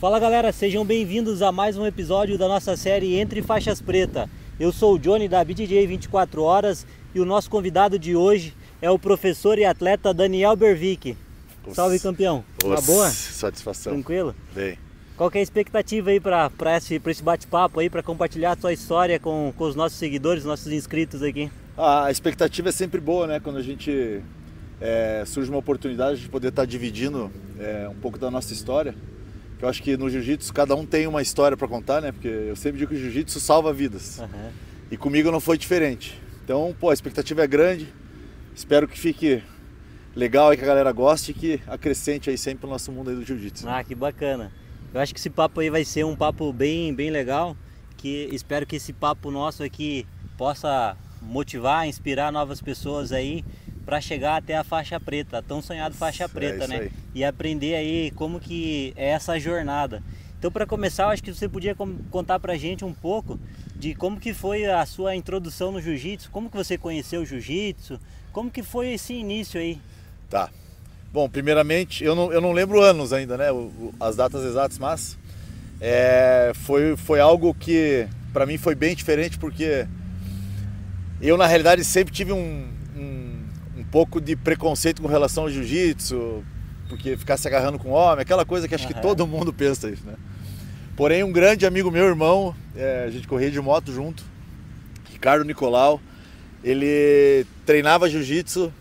Fala galera, sejam bem-vindos a mais um episódio da nossa série Entre Faixas Preta. Eu sou o Johnny da BJJ 24 Horas e o nosso convidado de hoje é o professor e atleta Daniel Bervic. Salve campeão, uma boa? Satisfação. Tranquilo? Bem. Qual que é a expectativa aí para esse bate-papo aí, para compartilhar a sua história com os nossos seguidores, nossos inscritos aqui? A expectativa é sempre boa, né? Quando a gente surge uma oportunidade de poder estar dividindo um pouco da nossa história. Eu acho que no jiu-jitsu cada um tem uma história para contar, né? Porque eu sempre digo que o jiu-jitsu salva vidas. Uhum. E comigo não foi diferente. Então, a expectativa é grande. Espero que fique legal e que a galera goste e que acrescente aí sempre o nosso mundo aí do jiu-jitsu. Ah, que bacana. Eu acho que esse papo aí vai ser um papo bem legal. Que espero que esse papo nosso aqui possa motivar, inspirar novas pessoas aí para chegar até a faixa preta, a tão sonhada faixa preta, né? Aí. E aprender aí como que é essa jornada. Então, para começar, eu acho que você podia contar pra gente um pouco de como que foi a sua introdução no jiu-jitsu, como que você conheceu o jiu-jitsu, como que foi esse início aí? Tá. Bom, primeiramente, eu não lembro anos ainda, né? As datas exatas, mas foi algo que para mim foi bem diferente, porque eu na realidade sempre tive um pouco de preconceito com relação ao jiu-jitsu, porque ficar se agarrando com homem, aquela coisa que acho que todo mundo pensa isso, né? Porém, um grande amigo meu, irmão, a gente corria de moto junto, Ricardo Nicolau, ele treinava jiu-jitsu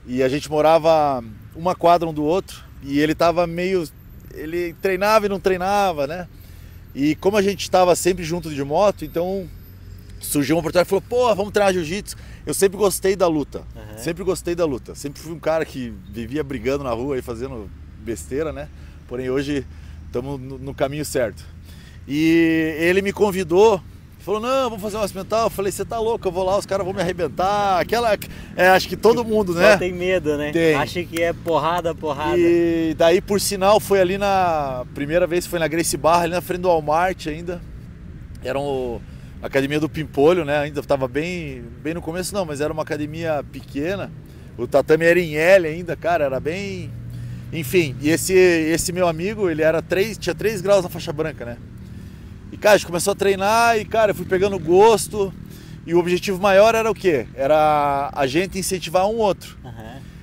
e a gente morava uma quadra um do outro e ele tava ele treinava e não treinava, né? E como a gente estava sempre junto de moto, então surgiu uma oportunidade e falou, pô, vamos treinar jiu-jitsu. Eu sempre gostei da luta, sempre gostei da luta. Sempre fui um cara que vivia brigando na rua e fazendo besteira, né? Porém, hoje estamos no caminho certo. E ele me convidou, falou, não, vamos fazer uma mental. Eu falei, você tá louco, eu vou lá, os caras vão me arrebentar. Acho que todo mundo, né? Só tem medo, né? Tem. Acha que é porrada. E daí, por sinal, foi ali primeira vez foi na Gracie Barra, ali na frente do Walmart ainda. Era a academia do Pimpolho, né? Ainda estava bem no começo, não, mas era uma academia pequena. O tatame era em L ainda, cara, era bem... Enfim, e esse meu amigo, ele tinha 3 graus na faixa branca, né? E, cara, a gente começou a treinar e, cara, eu fui pegando gosto. E o objetivo maior era o quê? Era a gente incentivar um outro.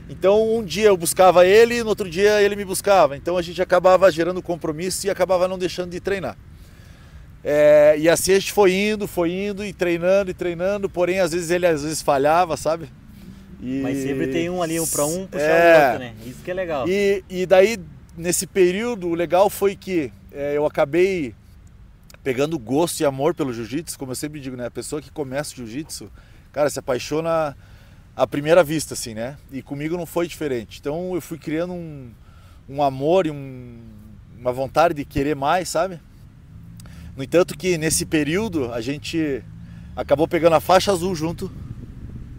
Então, um dia eu buscava ele e no outro dia ele me buscava. Então, a gente acabava gerando compromisso e acabava não deixando de treinar. E assim a gente foi indo e treinando, porém às vezes falhava, sabe? Mas sempre tem um ali, pra um puxar o outro, né? Isso que é legal. E daí, nesse período, o legal foi que eu acabei pegando gosto e amor pelo jiu-jitsu, como eu sempre digo, né? A pessoa que começa o jiu-jitsu, cara, se apaixona à primeira vista, assim, né? E comigo não foi diferente. Então eu fui criando um amor e uma vontade de querer mais, sabe? No entanto que nesse período a gente acabou pegando a faixa azul junto,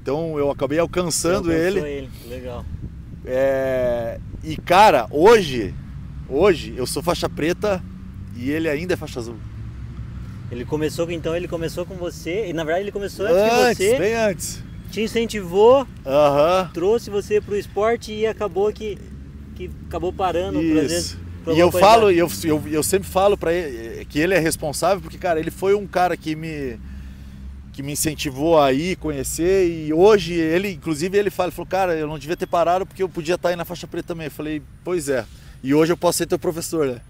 então eu acabei alcançando ele. Legal. E cara, hoje eu sou faixa preta e ele ainda é faixa azul. Ele começou com você, e na verdade ele começou antes que você. Bem antes. Te incentivou, trouxe você pro esporte e acabou que acabou parando, por vezes. E eu sempre falo para ele que ele é responsável, porque, cara, ele foi um cara que me incentivou a ir conhecer, e hoje inclusive ele falou, cara, eu não devia ter parado porque eu podia estar aí na faixa preta também. Eu falei, pois é, e hoje eu posso ser teu professor, né?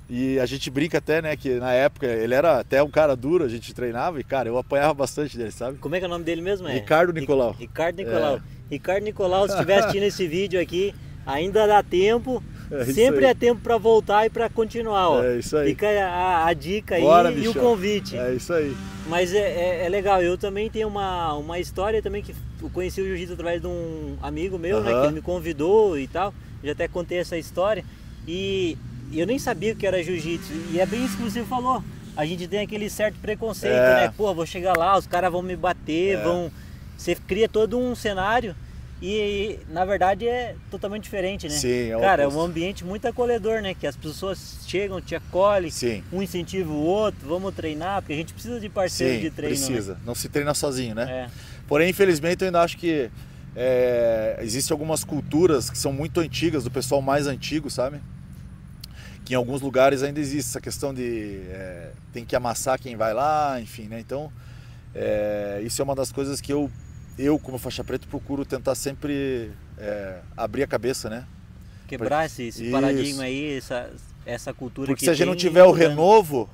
E a gente brinca até, né, que na época ele era até um cara duro, a gente treinava e, cara, eu apanhava bastante dele, sabe? Como é que é o nome dele mesmo? Ricardo Nicolau. Ricardo Nicolau. Ricardo Nicolau, se estiver assistindo esse vídeo aqui, ainda dá tempo. Sempre é tempo para voltar e para continuar, ó. É isso aí. Fica a dica aí. Bora, e o convite. É isso aí. Mas é legal, eu também tenho uma história também que eu conheci o jiu-jitsu através de um amigo meu, né, que ele me convidou e tal. Já até contei essa história. E eu nem sabia o que era jiu-jitsu. E é bem isso que você falou. A gente tem aquele certo preconceito, né? Pô, vou chegar lá, os caras vão me bater, Você cria todo um cenário. E na verdade é totalmente diferente, né? Sim, cara, é um ambiente muito acolhedor, né? Que as pessoas chegam, te acolhem, um incentiva o outro, vamos treinar, porque a gente precisa de parceiro de treino. Precisa, né? Não se treina sozinho, né? Porém, infelizmente, eu ainda acho que existem algumas culturas que são muito antigas, do pessoal mais antigo, sabe? que em alguns lugares ainda existe essa questão de tem que amassar quem vai lá, enfim, né? Então, isso é uma das coisas que eu como faixa preta, procuro tentar sempre abrir a cabeça, né? Quebrar esse paradigma aí, essa cultura. Porque que se a gente não tiver o renovo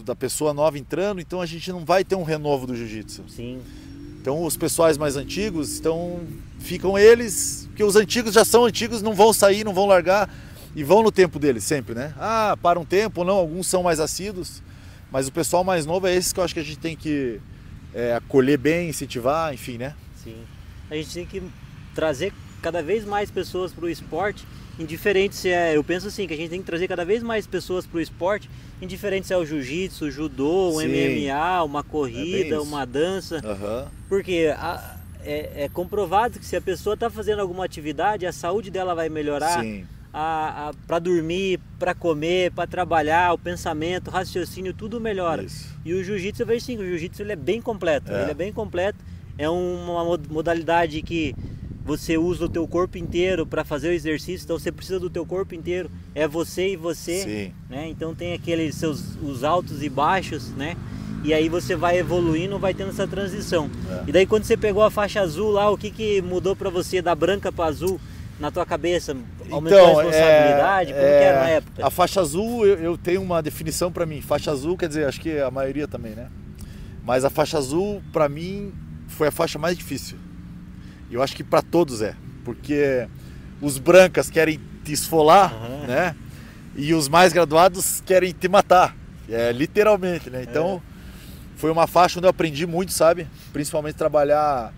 da pessoa nova entrando, então a gente não vai ter um renovo do jiu-jitsu. Sim. Então os pessoais mais antigos, ficam eles, porque os antigos já são antigos, não vão sair, não vão largar e vão no tempo deles sempre, né? Para um tempo ou não, alguns são mais assíduos, mas o pessoal mais novo é esse que eu acho que a gente tem que acolher bem, incentivar, enfim, né? Sim. A gente tem que trazer cada vez mais pessoas para o esporte, indiferente se eu penso assim, que a gente tem que trazer cada vez mais pessoas para o esporte, indiferente se é o jiu-jitsu, o judô, o MMA, uma corrida, uma dança, porque é comprovado que se a pessoa está fazendo alguma atividade, a saúde dela vai melhorar, para dormir, para comer, para trabalhar, o pensamento, o raciocínio, tudo melhora. Isso. E o jiu-jitsu, eu vejo sim, o jiu-jitsu ele é bem completo, ele é bem completo, é uma modalidade que você usa o teu corpo inteiro para fazer o exercício, então você precisa do teu corpo inteiro, é você e você, né? Então tem aqueles os altos e baixos, né? E aí você vai evoluindo, vai tendo essa transição. E daí quando você pegou a faixa azul lá, o que mudou para você da branca para azul na tua cabeça? Aumentou a responsabilidade? Como que era na época? A faixa azul, eu tenho uma definição para mim. Faixa azul, quer dizer, acho que a maioria também, né? Mas a faixa azul, para mim, foi a faixa mais difícil. E eu acho que para todos porque os brancas querem te esfolar, né? E os mais graduados querem te matar, literalmente, né? Então, foi uma faixa onde eu aprendi muito, sabe? Principalmente trabalhar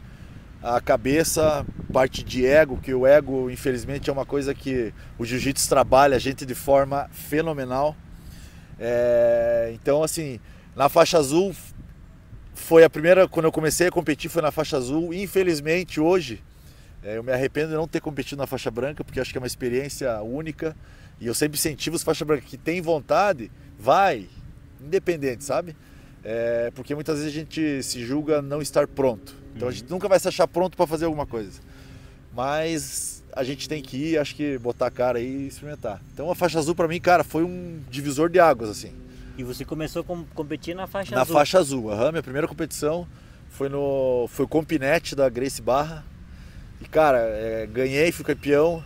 a cabeça, parte de ego, que o ego, infelizmente, é uma coisa que o jiu-jitsu trabalha a gente de forma fenomenal. Então, assim, na faixa azul, foi a primeira, quando eu comecei a competir, foi na faixa azul. Infelizmente, hoje, eu me arrependo de não ter competido na faixa branca, porque acho que é uma experiência única. E eu sempre incentivo os faixa branca que tem vontade, vai, independente, sabe? Porque muitas vezes a gente se julga não estar pronto. Então a gente nunca vai se achar pronto para fazer alguma coisa. Mas a gente tem que ir, acho que botar a cara aí e experimentar. Então a faixa azul para mim, cara, foi um divisor de águas, assim. E você começou a competir na faixa azul? Na faixa azul, minha primeira competição foi o Compinete da Gracie Barra. E cara, ganhei, fui campeão,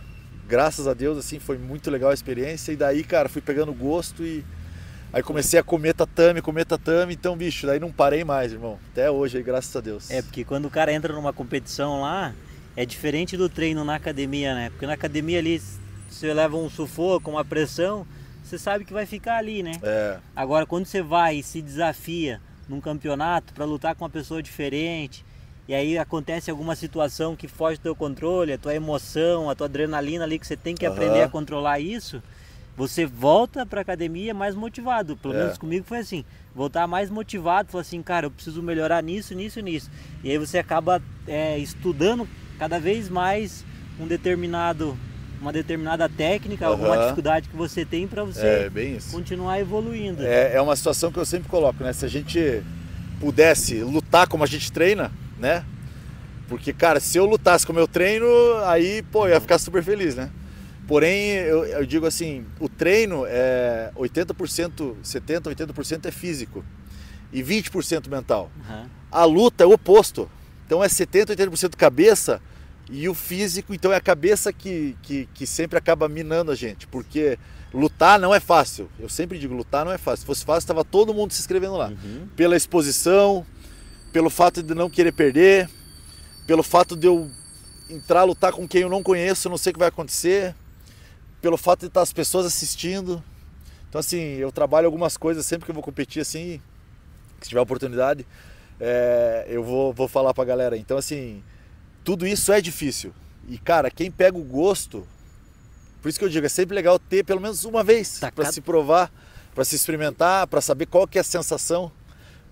graças a Deus, assim, foi muito legal a experiência. E daí, cara, fui pegando gosto e aí comecei a comer tatame, então, bicho, daí não parei mais, irmão. Até hoje aí, graças a Deus. Porque quando o cara entra numa competição lá, é diferente do treino na academia, né? Porque na academia ali, você leva um sufoco, uma pressão, você sabe que vai ficar ali, né? Agora, quando você vai e se desafia num campeonato para lutar com uma pessoa diferente, e aí acontece alguma situação que foge do teu controle, a tua emoção, a tua adrenalina ali, que você tem que aprender a controlar isso, você volta para a academia mais motivado. Pelo menos comigo foi assim, voltar mais motivado, falar assim, cara, eu preciso melhorar nisso. E aí você acaba estudando cada vez mais uma determinada técnica, alguma dificuldade que você tem para você continuar evoluindo. É uma situação que eu sempre coloco, né? Se a gente pudesse lutar como a gente treina, né? Porque, cara, se eu lutasse como eu treino, aí, eu ia ficar super feliz, né? Porém, eu digo assim, o treino é 80%, 70%, 80% é físico e 20% mental. A luta é o oposto. Então é 70%, 80% cabeça e o físico, então é a cabeça que sempre acaba minando a gente. Porque lutar não é fácil. Eu sempre digo, lutar não é fácil. Se fosse fácil, estava todo mundo se inscrevendo lá. Pela exposição, pelo fato de não querer perder, pelo fato de eu entrar a lutar com quem eu não conheço, eu não sei o que vai acontecer, pelo fato de estar as pessoas assistindo. Então, assim, eu trabalho algumas coisas sempre que eu vou competir, assim, se tiver oportunidade, eu vou falar pra galera. Então, assim, tudo isso é difícil. E, cara, quem pega o gosto, por isso que eu digo, é sempre legal ter pelo menos uma vez para se provar, para se experimentar, para saber qual que é a sensação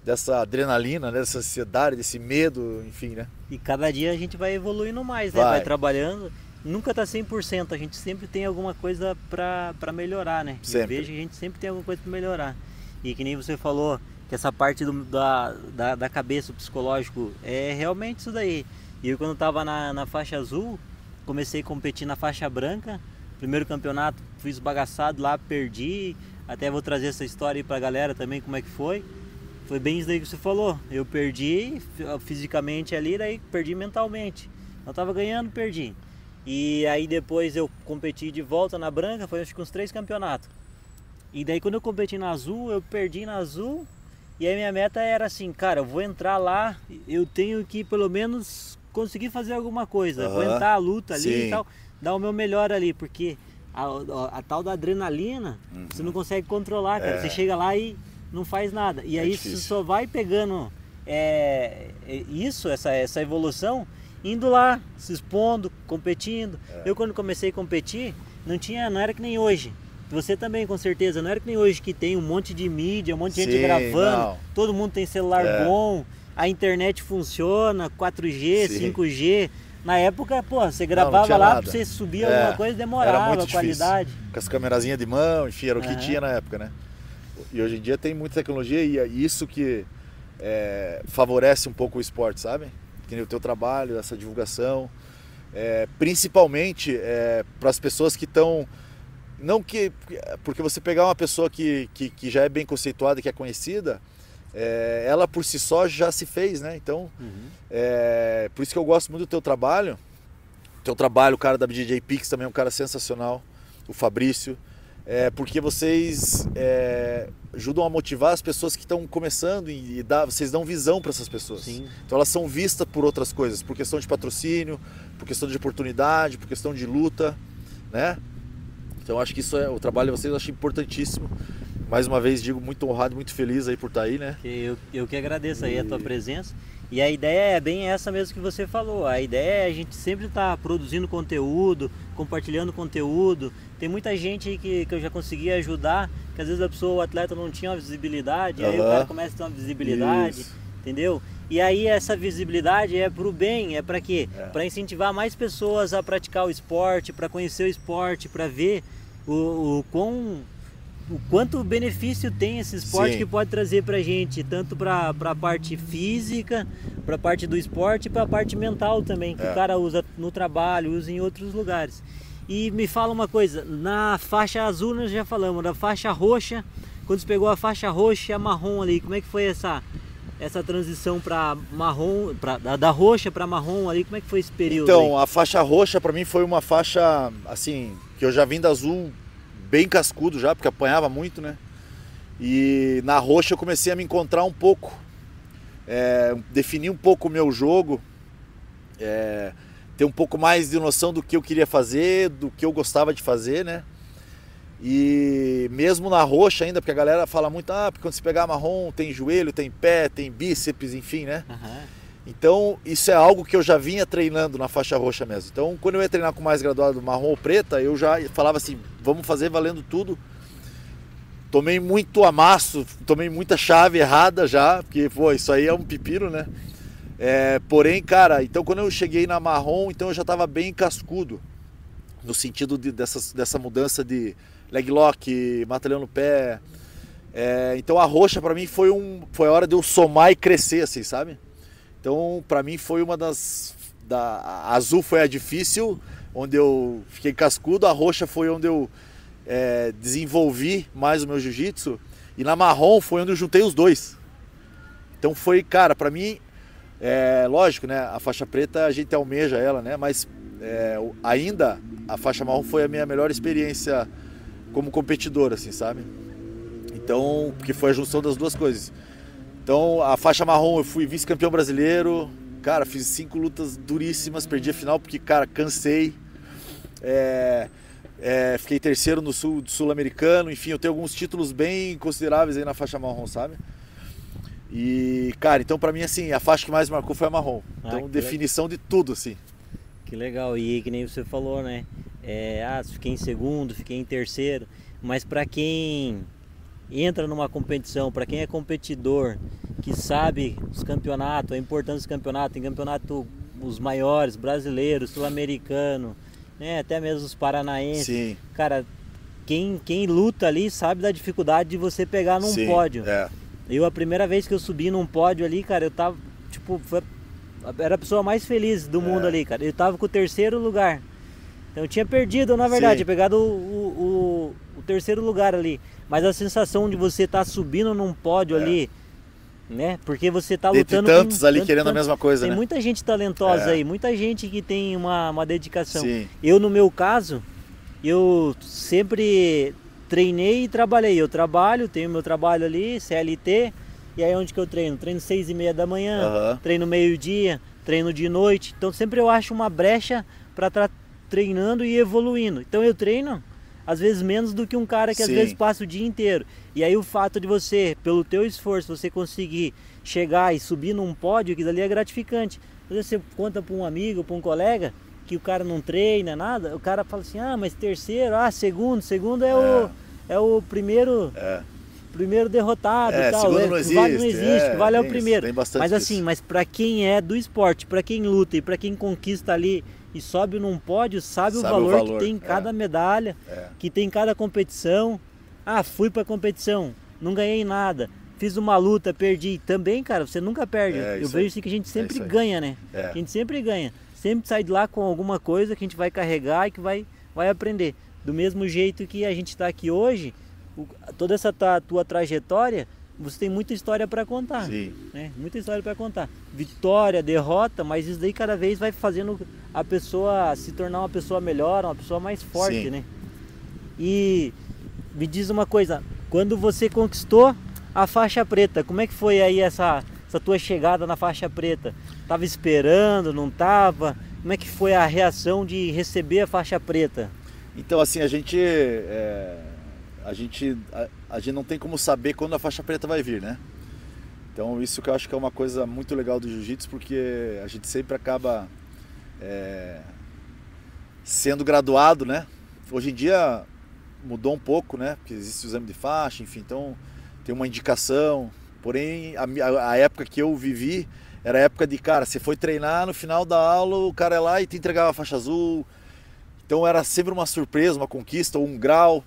dessa adrenalina, né, dessa ansiedade, desse medo, enfim, né? E cada dia a gente vai evoluindo mais, né? Vai trabalhando. Nunca tá 100%, a gente sempre tem alguma coisa para melhorar, né? Eu vejo que a gente sempre tem alguma coisa para melhorar. E que nem você falou, que essa parte da cabeça, o psicológico, é realmente isso daí. E eu, quando eu tava na faixa azul, comecei a competir na faixa branca. Primeiro campeonato fui esbagaçado lá, perdi. Até vou trazer essa história aí pra galera também, como é que foi. Foi bem isso daí que você falou. Eu perdi fisicamente ali, daí perdi mentalmente. Eu tava ganhando, perdi. E aí depois eu competi de volta na branca, foi acho que uns 3 campeonatos. E daí quando eu competi na azul, eu perdi na azul. E aí minha meta era assim, cara, eu vou entrar lá, eu tenho que pelo menos conseguir fazer alguma coisa. Aguentar a luta ali e tal, dar o meu melhor ali, porque a tal da adrenalina, você não consegue controlar, cara. Você chega lá e não faz nada. E aí você só vai pegando essa evolução, indo lá, se expondo, competindo. Eu quando comecei a competir, não era que nem hoje. Você também, com certeza, não era que nem hoje que tem um monte de mídia, um monte de gente gravando, todo mundo tem celular bom, a internet funciona, 4G, 5G. Na época, pô, você gravava lá, pra você subir alguma coisa, demorava, a qualidade. Com as camerazinhas de mão, enfim, era o que tinha na época, né? E hoje em dia tem muita tecnologia e é isso que favorece um pouco o esporte, sabe? Que nem o teu trabalho, essa divulgação. Principalmente para as pessoas que estão... Não que... Porque você pegar uma pessoa que já é bem conceituada, que é conhecida, ela por si só já se fez, né? Então, por isso que eu gosto muito do teu trabalho. O teu trabalho, o cara da BJJ Pix também é um cara sensacional, o Fabrício. Porque vocês ajudam a motivar as pessoas que estão começando e vocês dão visão para essas pessoas. Sim. Então elas são vistas por outras coisas, por questão de patrocínio, por questão de oportunidade, por questão de luta, né? Então acho que isso o trabalho de vocês eu acho importantíssimo. Mais uma vez digo, muito honrado, muito feliz aí por estar aí, né? Eu que agradeço aí a tua presença. E a ideia é bem essa mesmo que você falou. A ideia é a gente sempre estar produzindo conteúdo, compartilhando conteúdo. Tem muita gente aí que eu já consegui ajudar, que às vezes a pessoa, o atleta não tinha uma visibilidade, e aí o cara começa a ter uma visibilidade, entendeu? E aí essa visibilidade é pro bem, é para quê? Para incentivar mais pessoas a praticar o esporte, para conhecer o esporte, para ver o quanto benefício tem esse esporte que pode trazer pra gente, tanto pra parte física, pra parte do esporte e pra parte mental também, que o cara usa no trabalho, usa em outros lugares. E me fala uma coisa, na faixa azul nós já falamos, da faixa roxa, quando você pegou a faixa roxa e a marrom ali, como é que foi essa transição para marrom, da roxa para marrom ali, como é que foi esse período? Então, a faixa roxa para mim foi uma faixa, assim, que eu já vim da azul bem cascudo já, porque apanhava muito, né? E na roxa eu comecei a me encontrar um pouco, definir um pouco o meu jogo, ter um pouco mais de noção do que eu queria fazer, do que eu gostava de fazer, né? E mesmo na roxa ainda, porque a galera fala muito, porque quando você pegar marrom tem joelho, tem pé, tem bíceps, enfim, né? Então isso é algo que eu já vinha treinando na faixa roxa mesmo. Então quando eu ia treinar com mais graduado marrom ou preta, eu já falava assim, vamos fazer valendo tudo. Tomei muito amasso, tomei muita chave errada já, porque pô, isso aí é um pepino, né? Porém, cara, então quando eu cheguei na marrom, então eu já estava bem cascudo, no sentido dessa mudança de leg lock, mata-leão no pé. Então a roxa pra mim foi a hora de eu somar e crescer, assim, sabe? Então pra mim foi uma a azul foi a difícil, onde eu fiquei cascudo, a roxa foi onde eu desenvolvi mais o meu jiu-jitsu, e na marrom foi onde eu juntei os dois. Então foi, cara, pra mim, lógico, né, a faixa preta a gente almeja ela, né, mas ainda a faixa marrom foi a minha melhor experiência como competidor, assim, sabe? Então, porque foi a junção das duas coisas. Então, a faixa marrom eu fui vice-campeão brasileiro, cara, fiz 5 lutas duríssimas, perdi a final porque, cara, cansei. Fiquei terceiro no sul-americano, enfim, eu tenho alguns títulos bem consideráveis aí na faixa marrom, sabe? E, cara, então pra mim, assim, a faixa que mais marcou foi a marrom. Então, definição de tudo, assim. Que legal, e que nem você falou, né? Fiquei em segundo, fiquei em terceiro, mas para quem entra numa competição, para quem é competidor, que sabe os campeonatos, a importância dos campeonatos, tem campeonato os maiores, brasileiros, sul-americano, né? Até mesmo os paranaenses. Sim. Cara, quem luta ali sabe da dificuldade de você pegar num pódio. A primeira vez que eu subi num pódio ali, cara, eu tava, tipo, era a pessoa mais feliz do mundo ali, cara. Eu tava com o terceiro lugar. Então eu tinha perdido, na verdade, Sim. tinha pegado o terceiro lugar ali. Mas a sensação de você estar subindo num pódio ali, né? Porque você tá Dentre lutando tantos com ali querendo a mesma coisa, tem né? muita gente talentosa É. aí, muita gente que tem uma dedicação. Sim. Eu, no meu caso, eu sempre treinei e trabalhei. Eu trabalho, tenho meu trabalho ali, CLT, e aí onde que eu treino? Treino 6h30 da manhã, Aham. treino meio-dia, treino de noite. Então sempre eu acho uma brecha para estar treinando e evoluindo. Então eu treino às vezes menos do que um cara que às Sim. vezes passa o dia inteiro. E aí o fato de você, pelo teu esforço, você conseguir chegar e subir num pódio, aquilo ali é gratificante. Às vezes você conta para um amigo, para um colega, que o cara não treina, nada, o cara fala assim, ah, mas terceiro, ah, segundo é o primeiro, primeiro derrotado e tal. Segundo não Que vale não existe, existe, que vale é o tem primeiro. tem bastante Mas assim, disso. mas para quem é do esporte, para quem luta e para quem conquista ali e sobe num pódio, sabe o valor que tem em cada medalha, que tem em cada competição. Ah, fui pra competição, não ganhei nada. Fiz uma luta, perdi. Também, cara, você nunca perde. Eu vejo assim que a gente sempre ganha, né? A gente sempre ganha. Sempre sai de lá com alguma coisa que a gente vai carregar e que vai aprender. Do mesmo jeito que a gente está aqui hoje, toda essa tua trajetória, você tem muita história para contar. Sim. Né? Muita história para contar. Vitória, derrota, mas isso daí cada vez vai fazendo a pessoa se tornar uma pessoa melhor, uma pessoa mais forte, Sim. né? E me diz uma coisa, quando você conquistou a faixa preta, como é que foi aí essa tua chegada na faixa preta? Tava esperando, não tava? Como é que foi a reação de receber a faixa preta? Então, assim, a gente não tem como saber quando a faixa preta vai vir, né? Então, isso que eu acho que é uma coisa muito legal do jiu-jitsu, porque a gente sempre acaba sendo graduado, né? Hoje em dia mudou um pouco, né? Porque existe o exame de faixa, enfim, então tem uma indicação. Porém, a época que eu vivi era a época de, cara, você foi treinar, no final da aula o cara é lá e te entregava a faixa azul. Então era sempre uma surpresa, uma conquista, ou um grau.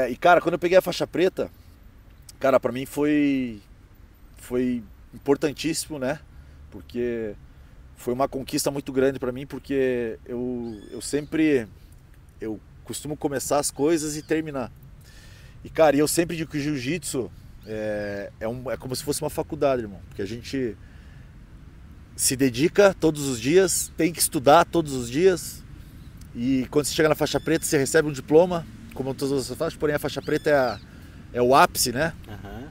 E cara, quando eu peguei a faixa preta, cara, pra mim foi importantíssimo, né? Porque foi uma conquista muito grande pra mim, porque eu costumo começar as coisas e terminar. E cara, eu sempre digo que o jiu-jitsu é como se fosse uma faculdade, irmão. Porque a gente se dedica todos os dias, tem que estudar todos os dias. E quando você chega na faixa preta, você recebe um diploma, como todas as outras faixas, porém a faixa preta é o ápice, né? Uhum.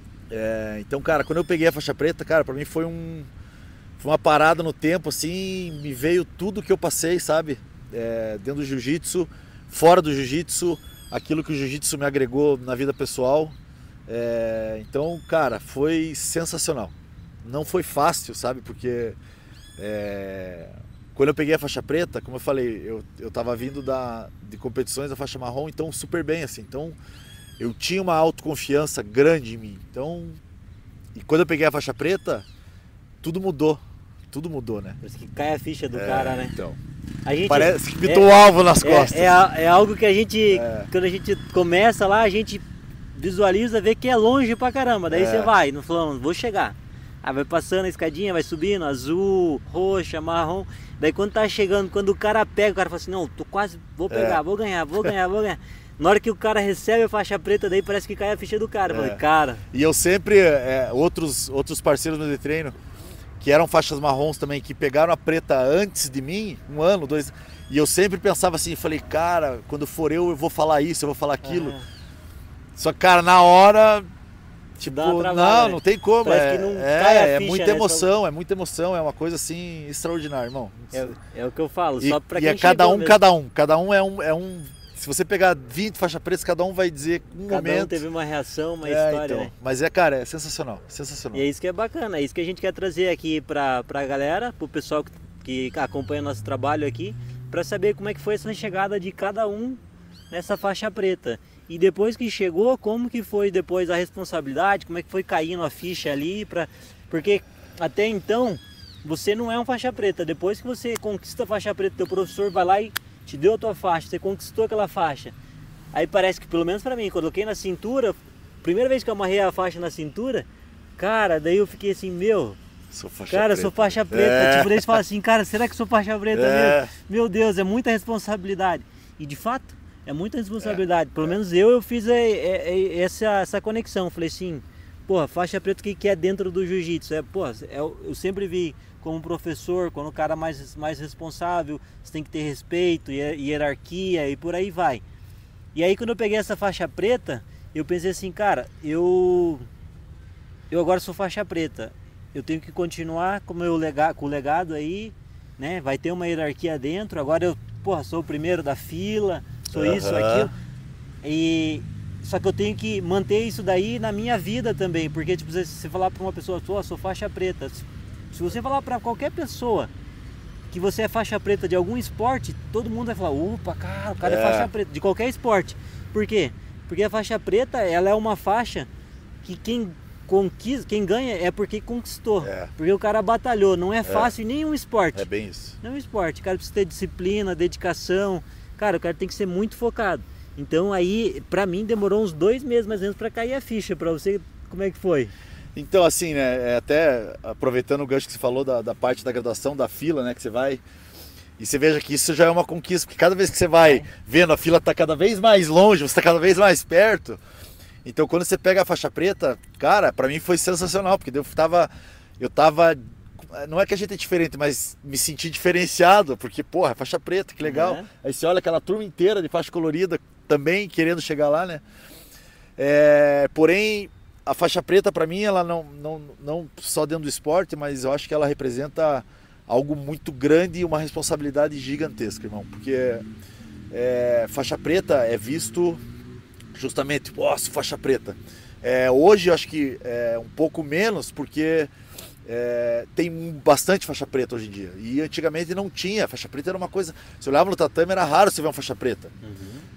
Então, cara, quando eu peguei a faixa preta, cara, pra mim foi uma parada no tempo, assim, me veio tudo que eu passei, sabe? Dentro do jiu-jitsu, fora do jiu-jitsu, aquilo que o jiu-jitsu me agregou na vida pessoal. Então, cara, foi sensacional. Não foi fácil, sabe? Porque quando eu peguei a faixa preta, como eu falei, eu tava vindo de competições da faixa marrom, então super bem, assim. Então, eu tinha uma autoconfiança grande em mim. Então, e quando eu peguei a faixa preta, tudo mudou. Tudo mudou, né? Parece que cai a ficha do cara, né? Então. A gente, parece que pintou o alvo nas costas. É algo que a gente, quando a gente começa lá, a gente visualiza, vê que é longe pra caramba. Daí você vai, não falando, vou chegar. Aí vai passando a escadinha, vai subindo, azul, roxa, marrom. Daí quando tá chegando, quando o cara pega, o cara fala assim, não, tô quase, vou pegar, vou ganhar. Na hora que o cara recebe a faixa preta, daí parece que cai a ficha do cara. Eu falei, cara... E eu sempre, outros parceiros no treino, que eram faixas marrons também, que pegaram a preta antes de mim, 1 ano, 2, e eu sempre pensava assim, falei, cara, quando for eu vou falar isso, eu vou falar aquilo. Só que, cara, na hora, tipo, não tem como. Parece que não cai a ficha, muita né? emoção, é muita emoção, é uma coisa assim extraordinária, irmão. É o que eu falo, só pra quem cada chegou um é um. Se você pegar 20 faixa preta, cada um vai dizer um momento. Cada um teve uma reação, uma história, né? Mas cara, é sensacional, sensacional. E é isso que é bacana, é isso que a gente quer trazer aqui pra galera, pro pessoal que acompanha nosso trabalho aqui, pra saber como é que foi essa chegada de cada um nessa faixa preta. E depois que chegou, como que foi depois a responsabilidade, como é que foi caindo a ficha ali, porque até então você não é um faixa preta. Depois que você conquista a faixa preta, teu professor vai lá e te deu a tua faixa, você conquistou aquela faixa. Aí parece que, pelo menos pra mim, coloquei na cintura, primeira vez que eu amarrei a faixa na cintura, cara, daí eu fiquei assim, meu, Sou faixa Cara, preta. eu sou faixa preta. Tipo, eles falam assim, cara, será que eu sou faixa preta mesmo? Meu Deus, é muita responsabilidade. E de fato, é muita responsabilidade. Pelo menos eu fiz essa conexão. Falei assim, porra, faixa preta, o que é dentro do jiu-jitsu? Eu sempre vi como professor, quando o cara mais responsável, você tem que ter respeito, hierarquia e por aí vai. E aí quando eu peguei essa faixa preta, eu pensei assim, cara, eu agora sou faixa preta. Eu tenho que continuar com o legado aí, né? Vai ter uma hierarquia dentro. Agora eu, porra, sou o primeiro da fila, sou isso, aquilo. Só que eu tenho que manter isso daí na minha vida também, porque tipo, se você falar para uma pessoa, sou faixa preta, se você falar para qualquer pessoa que você é faixa preta de algum esporte, todo mundo vai falar, opa, cara, o cara é faixa preta, de qualquer esporte. Por quê? Porque a faixa preta, ela é uma faixa que quem ganha é porque conquistou, porque o cara batalhou, não é fácil em nenhum esporte. É bem isso. Não é um esporte, o cara precisa ter disciplina, dedicação, cara, o cara tem que ser muito focado. Então aí, pra mim, demorou uns 2 meses mais ou menos pra cair a ficha. Pra você, como é que foi? Então, assim, né, até aproveitando o gancho que você falou da parte da graduação, da fila, né, que você vai, e você veja que isso já é uma conquista, porque cada vez que você vai vendo a fila tá cada vez mais longe, você tá cada vez mais perto. Então, quando você pega a faixa preta, cara, pra mim foi sensacional, porque eu tava, não é que a gente é diferente, mas me senti diferenciado, porque, porra, faixa preta, que legal. Aí você olha aquela turma inteira de faixa colorida também querendo chegar lá, né? Porém, a faixa preta pra mim, ela não só dentro do esporte, mas eu acho que ela representa algo muito grande e uma responsabilidade gigantesca, irmão. Porque faixa preta é visto justamente, nossa, faixa preta. Hoje eu acho que é um pouco menos, porque tem bastante faixa preta hoje em dia. E antigamente não tinha. Faixa preta era uma coisa. Se olhava no tatame, era raro você ver uma faixa preta.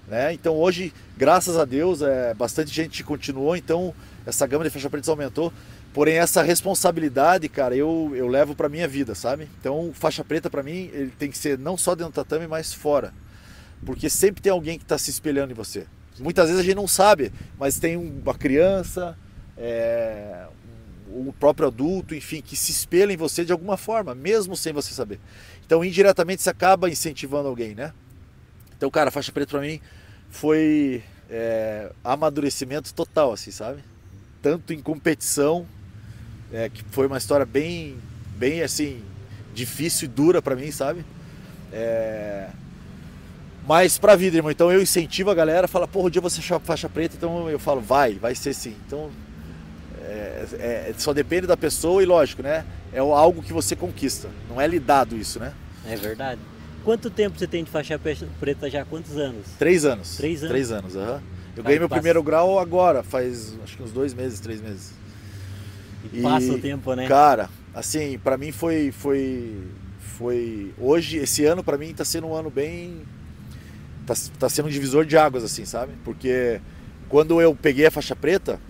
Né? Então hoje, graças a Deus, bastante gente continuou. Então essa gama de faixa preta aumentou. Porém, essa responsabilidade, cara, eu levo pra minha vida, sabe? Então, faixa preta pra mim, ele tem que ser não só dentro do tatame, mas fora. Porque sempre tem alguém que tá se espelhando em você. Muitas vezes a gente não sabe, mas tem uma criança, o próprio adulto, enfim, que se espelha em você de alguma forma, mesmo sem você saber. Então, indiretamente, você acaba incentivando alguém, né? Então, cara, a faixa preta pra mim foi amadurecimento total, assim, sabe? Tanto em competição, que foi uma história bem, assim, difícil e dura pra mim, sabe? Mas pra vida, irmão. Então eu incentivo a galera, fala, porra, um dia você achar faixa preta, então eu falo, vai ser sim. Então, só depende da pessoa e lógico, né? É algo que você conquista, não é lhe dado isso, né? É verdade. Quanto tempo você tem de faixa preta já? Quantos anos? 3 anos. 3 anos? 3 anos, aham. Eu ganhei meu primeiro grau agora, faz acho que uns 2 meses, 3 meses. E passa o tempo, né? Cara, assim, pra mim foi hoje, esse ano pra mim tá sendo um ano bem... Tá sendo um divisor de águas, assim, sabe? Porque quando eu peguei a faixa preta,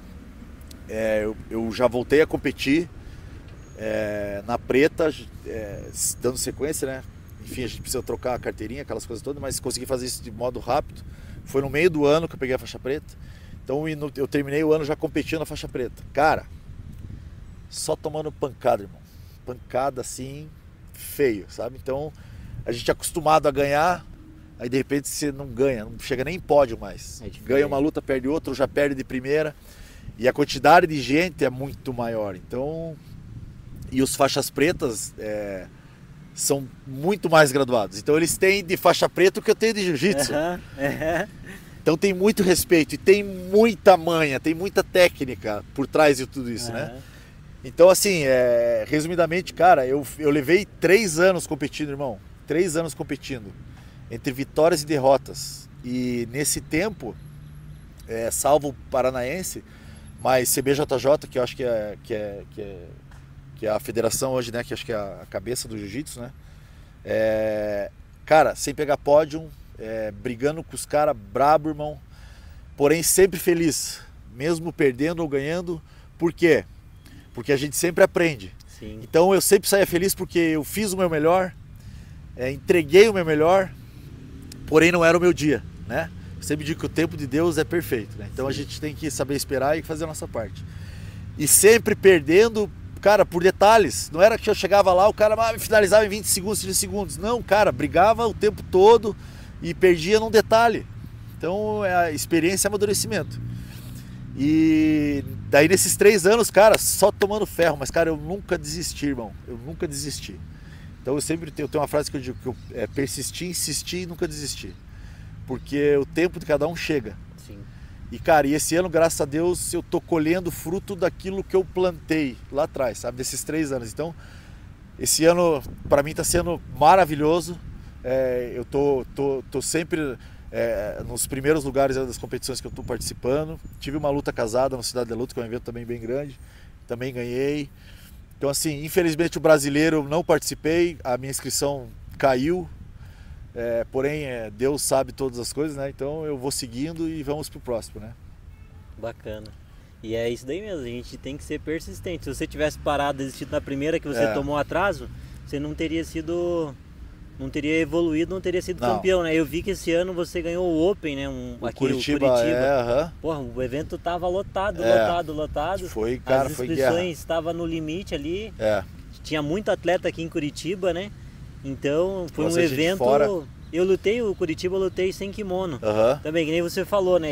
eu já voltei a competir na preta, dando sequência, né? Enfim, a gente precisa trocar a carteirinha, aquelas coisas todas, mas consegui fazer isso de modo rápido. Foi no meio do ano que eu peguei a faixa preta. Então eu terminei o ano já competindo na faixa preta. Cara, só tomando pancada, irmão. Pancada assim, feio, sabe? Então a gente é acostumado a ganhar, aí de repente você não ganha, não chega nem em pódio mais. Ganha uma luta, perde outra, já perde de primeira. E a quantidade de gente é muito maior. Então, e os faixas pretas são muito mais graduados. Então eles têm de faixa preta o que eu tenho de jiu-jitsu. Então tem muito respeito e tem muita manha, tem muita técnica por trás de tudo isso, né? Então assim, resumidamente, cara, eu levei 3 anos competindo, irmão. 3 anos competindo, entre vitórias e derrotas. E nesse tempo, salvo o Paranaense, mas CBJJ, que eu acho que é a federação hoje, né? Que acho que é a cabeça do jiu-jitsu, né? Cara, sem pegar pódio, brigando com os caras brabo, irmão. Porém, sempre feliz, mesmo perdendo ou ganhando. Por quê? Porque a gente sempre aprende. Sim. Então eu sempre saía feliz porque eu fiz o meu melhor, entreguei o meu melhor, porém não era o meu dia, né? Eu sempre digo que o tempo de Deus é perfeito, né? Então a gente tem que saber esperar e fazer a nossa parte. E sempre perdendo, cara, por detalhes. Não era que eu chegava lá, o cara me finalizava em 20 segundos, 30 segundos. Não, cara, brigava o tempo todo e perdia num detalhe. Então, é a experiência e amadurecimento. E daí nesses 3 anos, cara, só tomando ferro. Mas, cara, eu nunca desisti, irmão. Eu nunca desisti. Então eu sempre tenho uma frase que eu digo, que é persistir, insistir e nunca desistir. Porque o tempo de cada um chega. Sim. E, cara, e esse ano, graças a Deus, eu tô colhendo fruto daquilo que eu plantei lá atrás, sabe? Desses 3 anos. Então, esse ano, para mim, tá sendo maravilhoso. Eu tô sempre nos primeiros lugares das competições que eu tô participando. Tive uma luta casada no Cidade da Luta, que é um evento também bem grande. Também ganhei. Então, assim, infelizmente o brasileiro eu não participei, a minha inscrição caiu, porém Deus sabe todas as coisas, né? Então eu vou seguindo e vamos pro próximo, né? Bacana. E é isso daí mesmo, a gente tem que ser persistente. Se você tivesse parado, desistido na primeira que você tomou atraso, você não teria evoluído, não teria sido campeão, né? Eu vi que esse ano você ganhou o Open, né? Aqui Curitiba. O Curitiba. Porra, o evento tava lotado. Foi, cara, as inscrições estavam no limite ali. Tinha muito atleta aqui em Curitiba, né? Então foi um evento. Eu lutei o Curitiba, eu lutei sem kimono. Também, que nem você falou, né?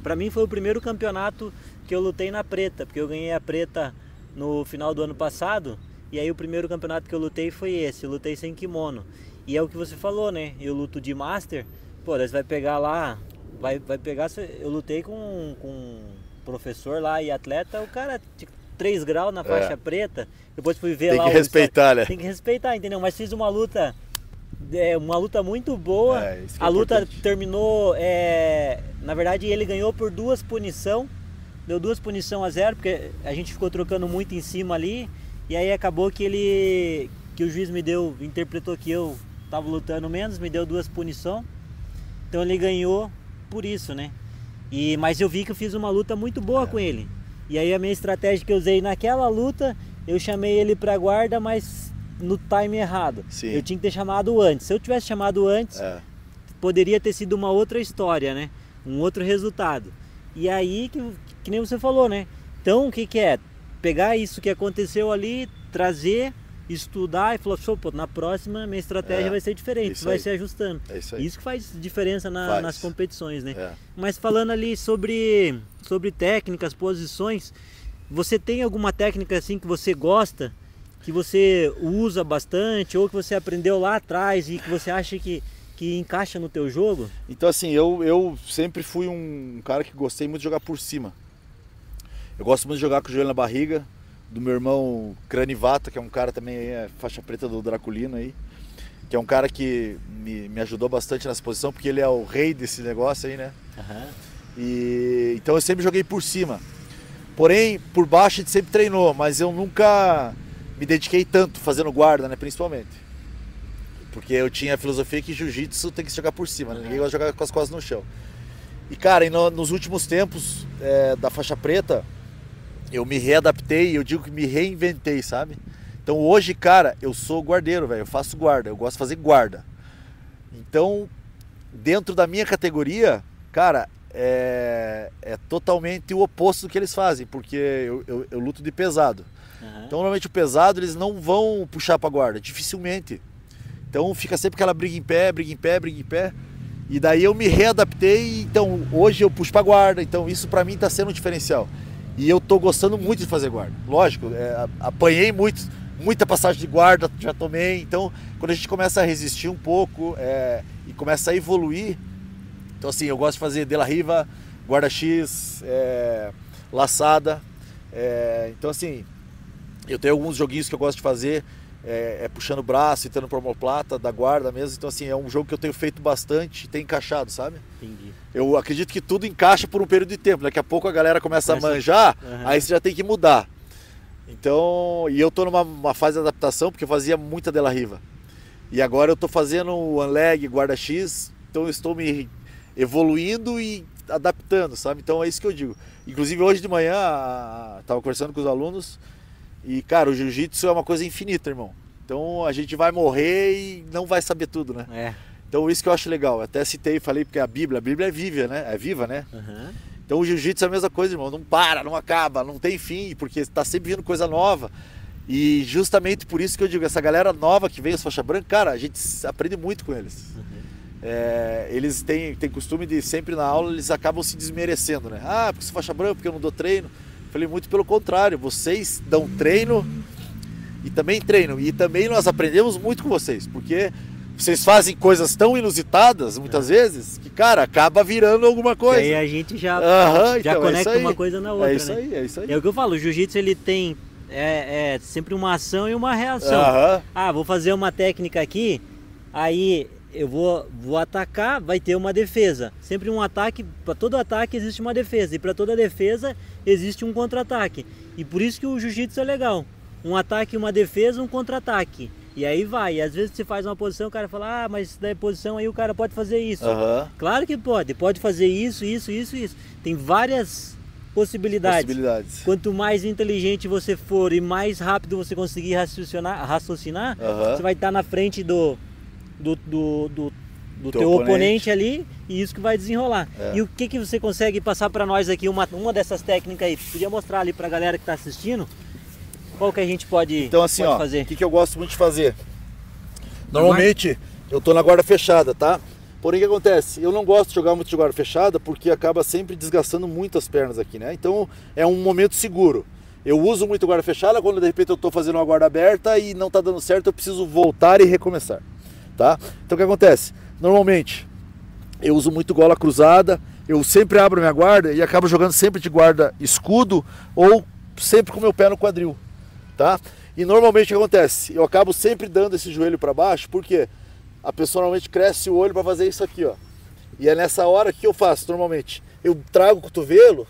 Pra mim foi o primeiro campeonato que eu lutei na preta, porque eu ganhei a preta no final do ano passado. E aí o primeiro campeonato que eu lutei foi esse, eu lutei sem kimono. E é o que você falou, né? Eu luto de master, pô, você vai pegar lá, vai pegar, eu lutei com um professor lá e atleta, o cara tinha 3 graus na faixa preta, depois fui ver lá... Tem que respeitar, né? Tem que respeitar, entendeu? Mas fiz uma luta muito boa, a luta terminou, na verdade ele ganhou por 2 punições, deu 2 punições a 0, porque a gente ficou trocando muito em cima ali. E aí acabou que o juiz interpretou que eu tava lutando menos, me deu 2 punições. Então ele ganhou por isso, né? Mas eu vi que eu fiz uma luta muito boa com ele. E aí a minha estratégia que eu usei naquela luta, eu chamei ele pra guarda, mas no time errado. Sim. Eu tinha que ter chamado antes. Se eu tivesse chamado antes, poderia ter sido uma outra história, né? Um outro resultado. E aí, que nem você falou, né? Então o que é? Pegar isso que aconteceu ali, trazer, estudar e falar, pô, na próxima minha estratégia vai ser diferente, vai se ajustando. É isso aí. Isso que faz diferença nas competições, né? Mas falando ali sobre técnicas, posições, você tem alguma técnica assim que você gosta, que você usa bastante, ou que você aprendeu lá atrás e que você acha que encaixa no teu jogo? Então, assim, eu sempre fui um cara que gostei muito de jogar por cima. Eu gosto muito de jogar com o joelho na barriga, do meu irmão Cranivata, que é um cara também, faixa preta do Draculino aí, que é um cara que me ajudou bastante nessa posição, porque ele é o rei desse negócio aí, né? Então eu sempre joguei por cima. Porém, por baixo a gente sempre treinou, mas eu nunca me dediquei tanto fazendo guarda, né, principalmente. Porque eu tinha a filosofia que jiu-jitsu tem que se jogar por cima, né? Ninguém gosta de jogar com as costas no chão. E cara, nos últimos tempos da faixa preta, eu me readaptei, eu digo que me reinventei, sabe? Então hoje, cara, eu sou guardeiro, velho, eu faço guarda, eu gosto de fazer guarda. Então, dentro da minha categoria, cara, é totalmente o oposto do que eles fazem, porque eu luto de pesado. Então, normalmente o pesado, eles não vão puxar pra guarda, dificilmente. Então fica sempre aquela briga em pé, briga em pé, briga em pé. E daí eu me readaptei, então hoje eu puxo pra guarda, então isso pra mim tá sendo um diferencial. E eu tô gostando muito de fazer guarda. Lógico, apanhei muita passagem de guarda, já tomei. Então, quando a gente começa a resistir um pouco e começa a evoluir, então assim, eu gosto de fazer de la riva, guarda X, laçada. Então assim, eu tenho alguns joguinhos que eu gosto de fazer, puxando o braço, entrando para omoplata, da guarda mesmo. Então assim, é um jogo que eu tenho feito bastante e tem encaixado, sabe? Entendi. Eu acredito que tudo encaixa por um período de tempo. Daqui a pouco a galera começa a manjar, aí você já tem que mudar. Então, e eu tô numa fase de adaptação, porque eu fazia muita de la riva. E agora eu tô fazendo one leg, guarda X, então eu estou me evoluindo e adaptando, sabe? Então é isso que eu digo. Inclusive hoje de manhã, tava conversando com os alunos, e cara, o jiu-jitsu é uma coisa infinita, irmão. Então a gente vai morrer e não vai saber tudo, né? Então isso que eu acho legal. Até citei e falei, porque a Bíblia é viva, né? Então o jiu-jitsu é a mesma coisa, irmão, não para, não acaba, não tem fim, porque está sempre vindo coisa nova. E justamente por isso que eu digo, essa galera nova que veio as faixa branca, cara, a gente aprende muito com eles. Eles têm costume de sempre na aula, eles acabam se desmerecendo, né? Ah, porque sou faixa branca, porque eu não dou treino. Falei, muito pelo contrário, vocês dão treino e também treinam. E também nós aprendemos muito com vocês, porque vocês fazem coisas tão inusitadas, muitas vezes, que, cara, acaba virando alguma coisa. E aí a gente já então, conecta uma coisa na outra, é isso né? aí, é isso aí. É o que eu falo, o jiu-jitsu ele tem sempre uma ação e uma reação. Ah, vou fazer uma técnica aqui, aí eu vou atacar, vai ter uma defesa. Sempre um ataque, para todo ataque existe uma defesa, e para toda defesa existe um contra-ataque. E por isso que o jiu-jitsu é legal. Um ataque, uma defesa, um contra-ataque. E aí vai. E às vezes você faz uma posição, o cara fala, ah, mas da posição aí o cara pode fazer isso. Claro que pode. Pode fazer isso. Tem várias possibilidades. Quanto mais inteligente você for e mais rápido você conseguir raciocinar, você vai estar na frente do teu oponente ali, e isso que vai desenrolar. E o que você consegue passar para nós aqui, uma dessas técnicas aí? Podia mostrar ali para a galera que está assistindo? Qual que a gente pode, então, assim, pode fazer? O que eu gosto muito de fazer? Normalmente eu tô na guarda fechada, tá? Porém, o que acontece? Eu não gosto de jogar muito de guarda fechada porque acaba sempre desgastando muito as pernas aqui, né? Então é um momento seguro. Eu uso muito guarda fechada quando de repente eu tô fazendo uma guarda aberta e não tá dando certo, eu preciso voltar e recomeçar. Tá? Então o que acontece? Normalmente eu uso muito gola cruzada, eu sempre abro minha guarda e acabo jogando sempre de guarda escudo ou sempre com meu pé no quadril, tá? E normalmente o que acontece? Eu acabo sempre dando esse joelho para baixo, porque a pessoa normalmente cresce o olho para fazer isso aqui, ó. E é nessa hora que eu faço normalmente. Eu trago o cotovelo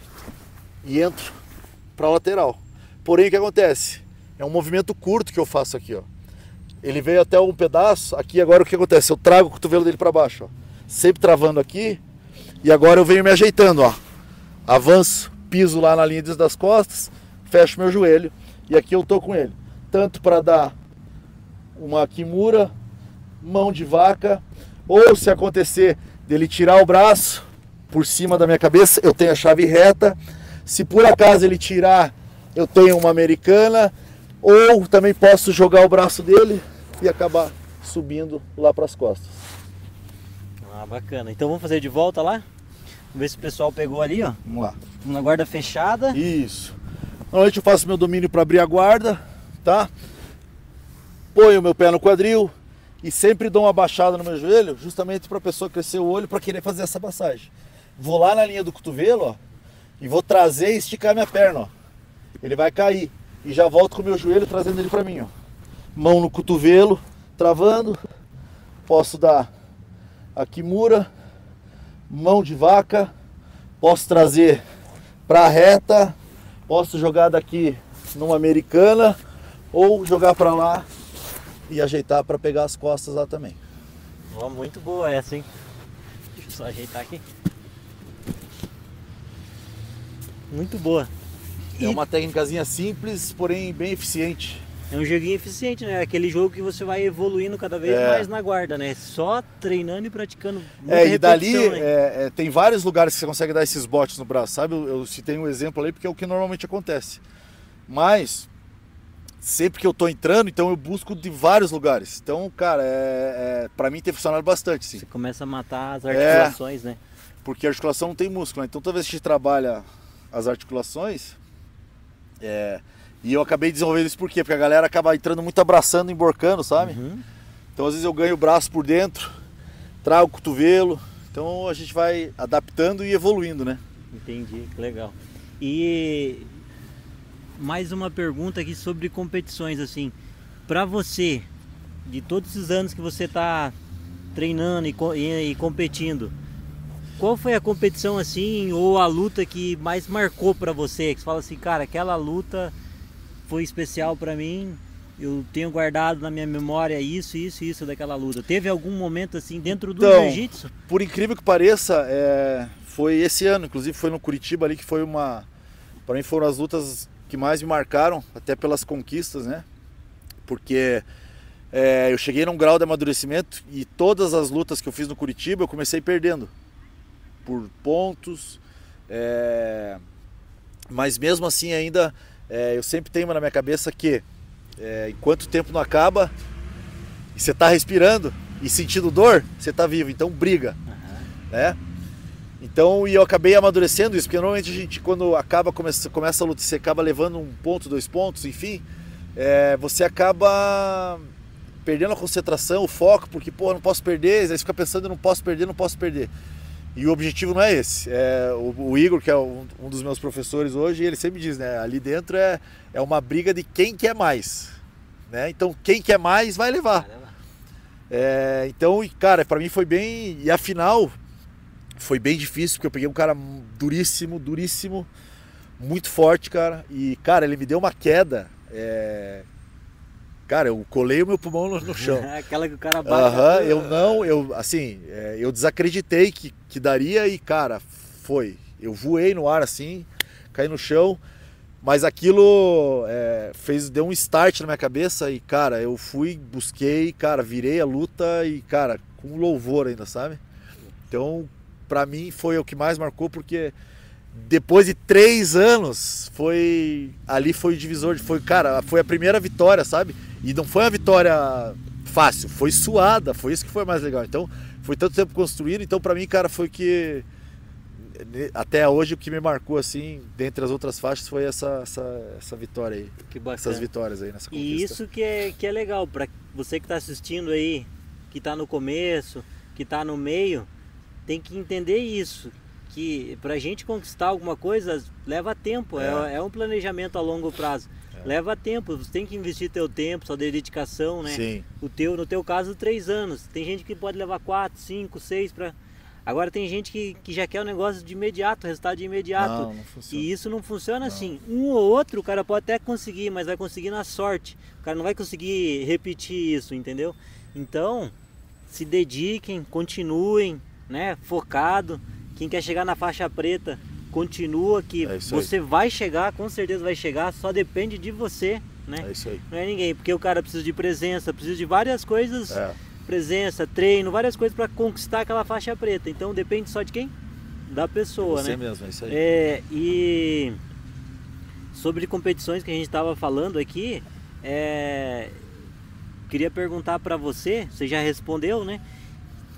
e entro para lateral. Porém o que acontece? É um movimento curto que eu faço aqui, ó. Ele veio até um pedaço, aqui agora o que acontece? Eu trago o cotovelo dele para baixo, ó. Sempre travando aqui, e agora eu venho me ajeitando, ó. Avanço, piso lá na linha das costas, fecho meu joelho, e aqui eu tô com ele. Tanto para dar uma kimura, mão de vaca, ou se acontecer dele tirar o braço por cima da minha cabeça, eu tenho a chave reta. Se por acaso ele tirar, eu tenho uma americana. Ou também posso jogar o braço dele e acabar subindo lá para as costas. Ah, bacana. Então vamos fazer de volta lá? Vamos ver se o pessoal pegou ali, ó. Vamos lá. Vamos na guarda fechada. Isso. Normalmente eu faço meu domínio para abrir a guarda, tá? Ponho o meu pé no quadril e sempre dou uma baixada no meu joelho, justamente para a pessoa crescer o olho para querer fazer essa passagem. Vou lá na linha do cotovelo, ó, e vou trazer e esticar minha perna, ó. Ele vai cair. E já volto com o meu joelho trazendo ele para mim, ó. Mão no cotovelo, travando. Posso dar a kimura, mão de vaca. Posso trazer para a reta. Posso jogar daqui numa americana ou jogar para lá e ajeitar para pegar as costas lá também. Oh, muito boa essa, hein? Deixa eu só ajeitar aqui. Muito boa. É uma técnicazinha simples, porém bem eficiente. É um joguinho eficiente, né? Aquele jogo que você vai evoluindo cada vez mais na guarda, né? Só treinando e praticando muita e dali né? Tem vários lugares que você consegue dar esses botes no braço, sabe? Eu citei um exemplo ali porque é o que normalmente acontece. Mas, sempre que eu tô entrando, então eu busco de vários lugares. Então, cara, pra mim tem funcionado bastante, sim. Você começa a matar as articulações, né? Porque a articulação não tem músculo, né? Então toda vez que a gente trabalha as articulações... E eu acabei desenvolvendo isso por quê? Porque a galera acaba entrando muito abraçando, emborcando, sabe? Então às vezes eu ganho o braço por dentro, trago o cotovelo, então a gente vai adaptando e evoluindo, né? Entendi, que legal. E mais uma pergunta aqui sobre competições, assim, pra você, de todos esses anos que você tá treinando e competindo, qual foi a competição assim, ou a luta que mais marcou pra você? Que você fala assim, cara, aquela luta foi especial pra mim, eu tenho guardado na minha memória isso daquela luta. Teve algum momento assim dentro do jiu-jitsu? Por incrível que pareça, foi esse ano, inclusive foi no Curitiba ali, que foi pra mim foram as lutas que mais me marcaram, até pelas conquistas, né? Porque eu cheguei num grau de amadurecimento e todas as lutas que eu fiz no Curitiba eu comecei perdendo. Por pontos, Mas mesmo assim ainda eu sempre tenho na minha cabeça que enquanto o tempo não acaba e você está respirando e sentindo dor, você está vivo, então briga, né? Então, e eu acabei amadurecendo isso, porque normalmente a gente, quando começa a luta, você acaba levando 1 ponto, 2 pontos, enfim, você acaba perdendo a concentração, o foco, porque, pô, não posso perder, aí você fica pensando, eu não posso perder. E o objetivo não é esse. O Igor, que é um dos meus professores hoje, ele sempre diz, né, ali dentro é uma briga de quem quer mais, né? Então, quem quer mais vai levar. Então, cara, pra mim foi bem, e a final foi bem difícil, porque eu peguei um cara duríssimo, muito forte, cara, e, cara, ele me deu uma queda, cara, eu colei o meu pulmão no chão. Aquela que o cara bate. Eu desacreditei que daria e, cara, foi. Eu voei no ar assim, caí no chão, mas aquilo deu um start na minha cabeça e, cara, eu busquei, cara, virei a luta e, cara, com louvor ainda, sabe? Então, pra mim foi o que mais marcou, porque depois de 3 anos, foi o divisor, cara, foi a primeira vitória, sabe? E não foi uma vitória fácil, foi suada, foi isso que foi mais legal. Então, foi tanto tempo construído, então pra mim, cara, foi que até hoje o que me marcou, assim, dentre as outras faixas, foi essa vitória aí. Que bacana. Essas vitórias aí nessa conquista. E isso que é legal, pra você que tá assistindo aí, que tá no começo, que tá no meio, tem que entender isso, que pra gente conquistar alguma coisa leva tempo, é um planejamento a longo prazo. Leva tempo, você tem que investir teu tempo, sua dedicação, né? Sim. No teu caso, 3 anos. Tem gente que pode levar 4, 5, 6 para. Agora tem gente que já quer o negócio de imediato, resultado de imediato. Não funciona. E isso não funciona assim. Um ou outro o cara pode até conseguir, mas vai conseguir na sorte. O cara não vai conseguir repetir isso, entendeu? Então, se dediquem, continuem, né? Focado. Quem quer chegar na faixa preta, continua, que você vai chegar, com certeza vai chegar, só depende de você, né? É isso aí. Não é ninguém, porque o cara precisa de presença, precisa de várias coisas, presença, treino, várias coisas para conquistar aquela faixa preta. Então depende só de quem? Da pessoa, você né? Mesmo, é isso aí. E sobre competições que a gente estava falando aqui, queria perguntar para você já respondeu, né?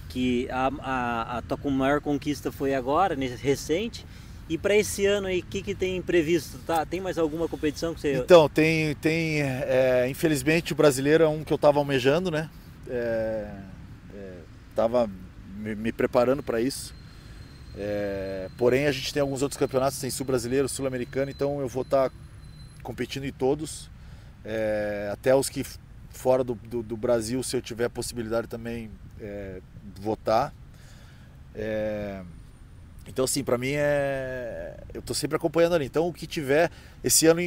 Que a tua maior conquista foi agora, recente. E para esse ano aí, o que tem previsto? Tem mais alguma competição que você... Então, tem infelizmente o brasileiro é um que eu estava almejando, né? Tava me preparando para isso. Porém, a gente tem alguns outros campeonatos, tem sul-brasileiro, sul-americano, então eu vou estar competindo em todos. Até os que fora do Brasil, se eu tiver a possibilidade também, vou estar. Então, assim, pra mim eu tô sempre acompanhando ali. Então, o que tiver... Esse ano,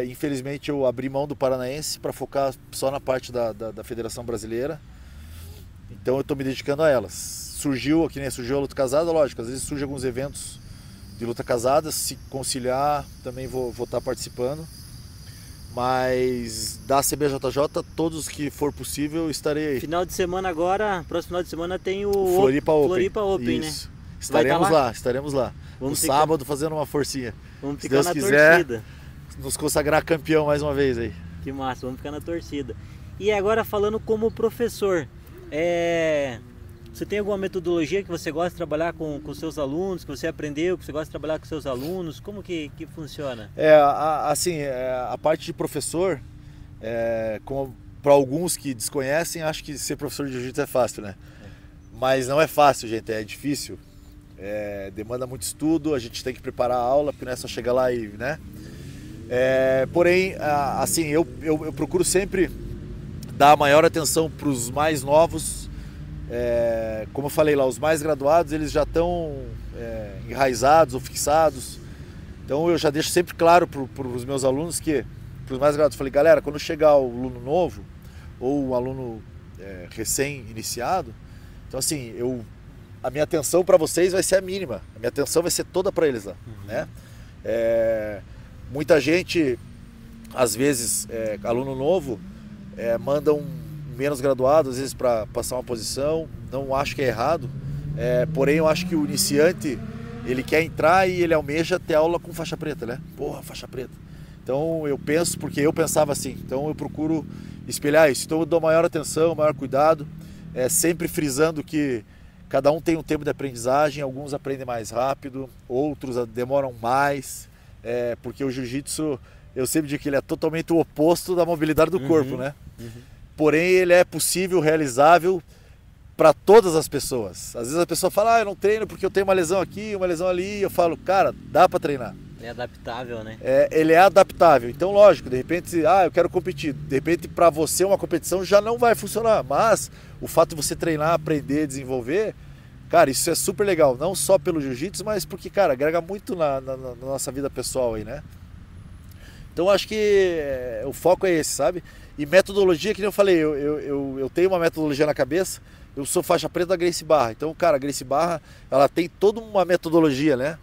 infelizmente, eu abri mão do Paranaense para focar só na parte da Federação Brasileira. Então, eu tô me dedicando a elas. Surgiu a luta casada, lógico. Às vezes surgem alguns eventos de luta casada. Se conciliar, também vou estar participando. Mas da CBJJ, todos que for possível, estarei aí. Final de semana agora, próximo final de semana tem o Floripa Open, isso. Né? Estaremos lá. No sábado fazendo uma forcinha. Vamos Se ficar Deus na quiser, torcida. Nos consagrar campeão mais uma vez aí. Que massa, vamos ficar na torcida. E agora falando como professor, você tem alguma metodologia que você gosta de trabalhar com seus alunos, que você aprendeu, que você gosta de trabalhar com seus alunos? Como que funciona? A parte de professor, para alguns que desconhecem, acho que ser professor de jiu-jitsu é fácil, né? Mas não é fácil, gente, é difícil. Demanda muito estudo, a gente tem que preparar a aula, porque não é só chegar lá e, né? Porém, eu procuro sempre dar a maior atenção para os mais novos. Como eu falei lá, os mais graduados, eles já estão enraizados ou fixados. Então eu já deixo sempre claro para os meus alunos que, para os mais graduados, eu falei, galera, quando chegar o aluno novo ou um aluno recém-iniciado, então assim, a minha atenção para vocês vai ser a mínima, a minha atenção vai ser toda para eles lá, né? Muita gente, às vezes, aluno novo, manda um menos graduado, às vezes, para passar uma posição. Não acho que é errado, porém eu acho que o iniciante, ele quer entrar e ele almeja ter aula com faixa preta, né? Porra, faixa preta. Então eu penso, porque eu pensava assim, então eu procuro espelhar isso. Então eu dou maior atenção, maior cuidado, sempre frisando que cada um tem um tempo de aprendizagem, alguns aprendem mais rápido, outros demoram mais, porque o jiu-jitsu, eu sempre digo que ele é totalmente o oposto da mobilidade do corpo, né? Porém ele é possível, realizável para todas as pessoas. Às vezes a pessoa fala, eu não treino porque eu tenho uma lesão aqui, uma lesão ali, eu falo, cara, dá para treinar. É adaptável, né? Ele é adaptável. Então, lógico, de repente, eu quero competir. De repente, para você, uma competição já não vai funcionar. Mas o fato de você treinar, aprender, desenvolver, cara, isso é super legal. Não só pelo jiu-jitsu, mas porque, cara, agrega muito na nossa vida pessoal aí, né? Então, acho que o foco é esse, sabe? E metodologia, que nem eu falei, eu tenho uma metodologia na cabeça. Eu sou faixa preta da Gracie Barra. Então, cara, a Gracie Barra, ela tem toda uma metodologia, né?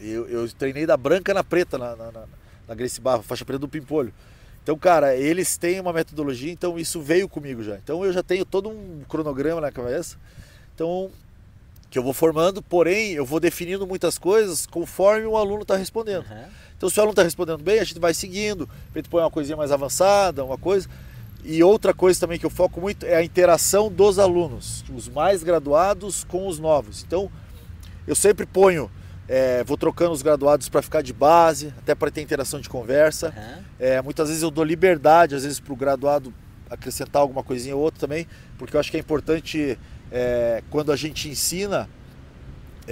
Eu treinei da branca na preta na Gracie Barra, faixa preta do Pimpolho. Então, cara, eles têm uma metodologia, então isso veio comigo já. Então eu já tenho todo um cronograma na cabeça, então, que eu vou formando, porém eu vou definindo muitas coisas conforme o aluno está respondendo. Então se o aluno está respondendo bem, a gente vai seguindo, a gente põe uma coisinha mais avançada, uma coisa. E outra coisa também que eu foco muito é a interação dos alunos, os mais graduados com os novos. Então eu sempre ponho... vou trocando os graduados para ficar de base, até para ter interação de conversa. Muitas vezes eu dou liberdade, às vezes para o graduado acrescentar alguma coisinha ou outra também, porque eu acho que é importante, quando a gente ensina,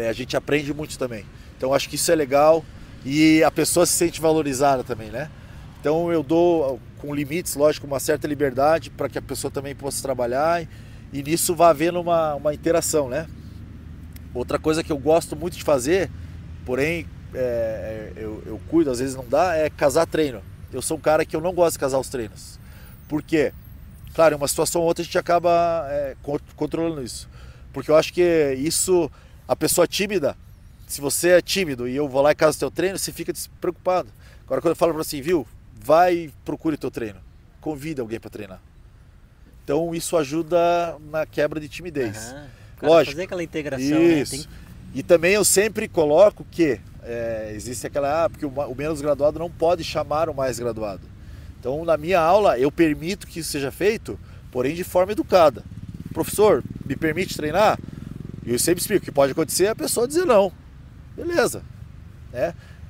a gente aprende muito também. Então eu acho que isso é legal e a pessoa se sente valorizada também, né? Então eu dou com limites, lógico, uma certa liberdade para que a pessoa também possa trabalhar e nisso vai havendo uma interação, né? Outra coisa que eu gosto muito de fazer, porém eu cuido, às vezes não dá, é casar treino. Eu sou um cara que eu não gosto de casar os treinos. Por quê? Claro, em uma situação ou outra a gente acaba controlando isso. Porque eu acho que isso, a pessoa tímida, se você é tímido e eu vou lá e caso o teu treino, você fica despreocupado. Agora quando eu falo para você, viu, vai e procure o teu treino. Convida alguém para treinar. Então isso ajuda na quebra de timidez. Lógico. Fazer aquela integração, isso. Né? E também eu sempre coloco que existe aquela... porque o menos graduado não pode chamar o mais graduado. Então, na minha aula, eu permito que isso seja feito, porém de forma educada. Professor, me permite treinar? E eu sempre explico que pode acontecer a pessoa dizer não. Beleza.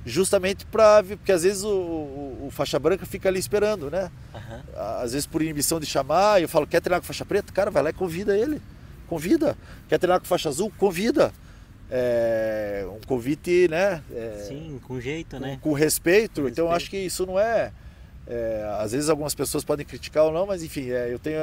Justamente porque às vezes o faixa branca fica ali esperando, né? Às vezes por inibição de chamar, eu falo, quer treinar com faixa preta? Cara, vai lá e convida ele. Convida. Quer treinar com faixa azul? Convida. Um convite, né? Sim, com jeito, né? Com respeito. Então eu acho que isso não às vezes algumas pessoas podem criticar ou não, mas enfim, eu tenho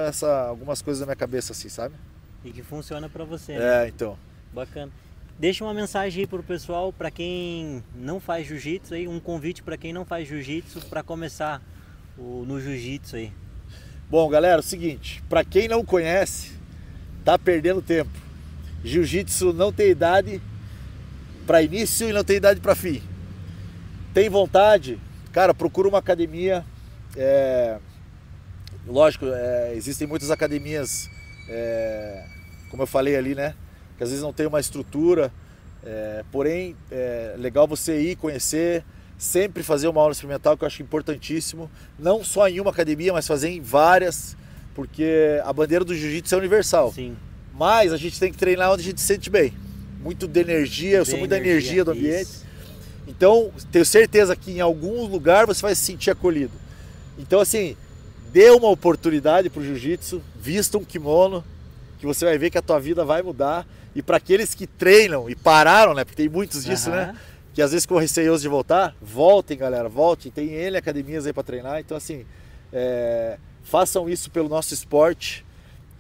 algumas coisas na minha cabeça assim, sabe? E que funciona pra você, né? Então. Bacana. Deixa uma mensagem aí pro pessoal, pra quem não faz jiu-jitsu aí, um convite pra quem não faz jiu-jitsu pra começar no jiu-jitsu aí. Bom, galera, é o seguinte, pra quem não conhece, tá perdendo tempo. Jiu-jitsu não tem idade para início e não tem idade para fim. Tem vontade? Cara, procura uma academia. Lógico, existem muitas academias, como eu falei ali, né? Que às vezes não tem uma estrutura. Porém, é legal você ir conhecer, sempre fazer uma aula experimental, que eu acho importantíssimo. Não só em uma academia, mas fazer em várias, porque a bandeira do jiu-jitsu é universal. Sim. Mas a gente tem que treinar onde a gente se sente bem. Muito de energia, eu sou muito da energia do ambiente. Isso. Então, tenho certeza que em algum lugar você vai se sentir acolhido. Então, assim, dê uma oportunidade para o jiu-jitsu, vista um kimono, que você vai ver que a tua vida vai mudar. E para aqueles que treinam e pararam, né? Porque tem muitos disso, né? Que às vezes ficam receiosos de voltar. Voltem, galera, voltem. Tem N academias aí para treinar. Então, assim, façam isso pelo nosso esporte.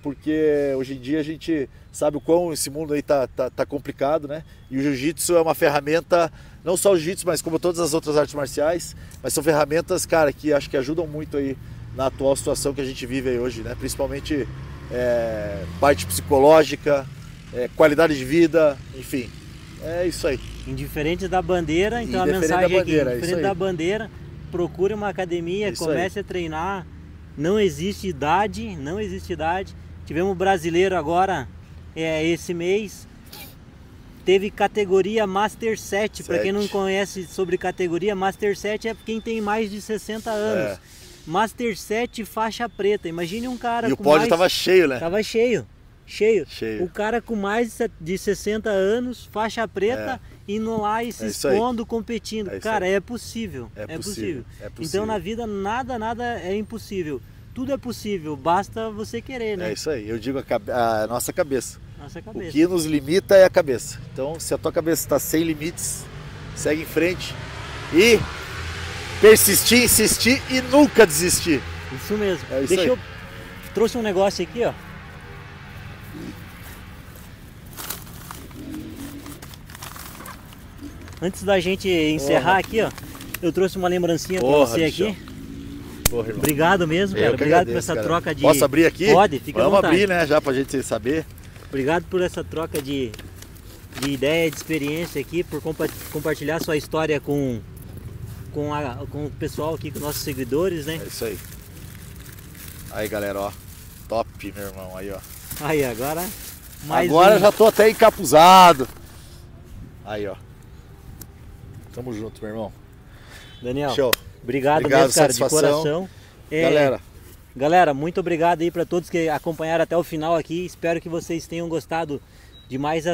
Porque hoje em dia a gente sabe o quão esse mundo aí tá complicado, né? E o jiu-jitsu é uma ferramenta, não só o jiu-jitsu, mas como todas as outras artes marciais, mas são ferramentas, cara, que acho que ajudam muito aí na atual situação que a gente vive aí hoje, né? Principalmente parte psicológica, qualidade de vida, enfim, é isso aí. Indiferente da bandeira, então a mensagem aqui, indiferente da bandeira, procure uma academia, comece a treinar, não existe idade, não existe idade. Tivemos um brasileiro agora, esse mês, teve categoria Master 7. Para quem não conhece sobre categoria, Master 7 é quem tem mais de 60 anos. Master 7 faixa preta. Imagine um cara com o pódio tava cheio, né? Tava cheio. O cara com mais de 60 anos, faixa preta, indo lá e se expondo, competindo. Cara, é possível. É possível. Então na vida nada é impossível. Tudo é possível, basta você querer, né? É isso aí, eu digo a nossa cabeça. Nossa cabeça. O que nos limita é a cabeça. Então, se a tua cabeça está sem limites, segue em frente e persistir, insistir e nunca desistir. Isso mesmo. É isso aí. Trouxe um negócio aqui, ó. Antes da gente encerrar aqui, ó, eu trouxe uma lembrancinha para você aqui. Porra, obrigado mesmo, cara. Obrigado por essa troca de... Posso abrir aqui? Pode, fica à vontade. Vamos abrir, né, já pra gente saber. Obrigado por essa troca de ideia, de experiência aqui, por compartilhar sua história com o pessoal aqui, com nossos seguidores, né? É isso aí. Aí, galera, ó. Top, meu irmão, aí, ó. Aí, agora... Agora já tô até encapuzado. Aí, ó. Tamo junto, meu irmão. Daniel, show. Obrigado mesmo, cara, de coração. Galera, muito obrigado aí para todos que acompanharam até o final aqui. Espero que vocês tenham gostado de mais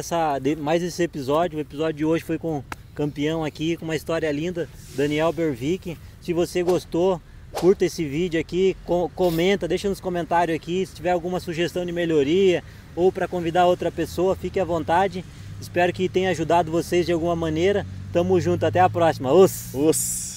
esse episódio. O episódio de hoje foi com o campeão aqui, com uma história linda, Daniel Bervick. Se você gostou, curta esse vídeo aqui, comenta, deixa nos comentários aqui. Se tiver alguma sugestão de melhoria ou para convidar outra pessoa, fique à vontade. Espero que tenha ajudado vocês de alguma maneira. Tamo junto, até a próxima. Os!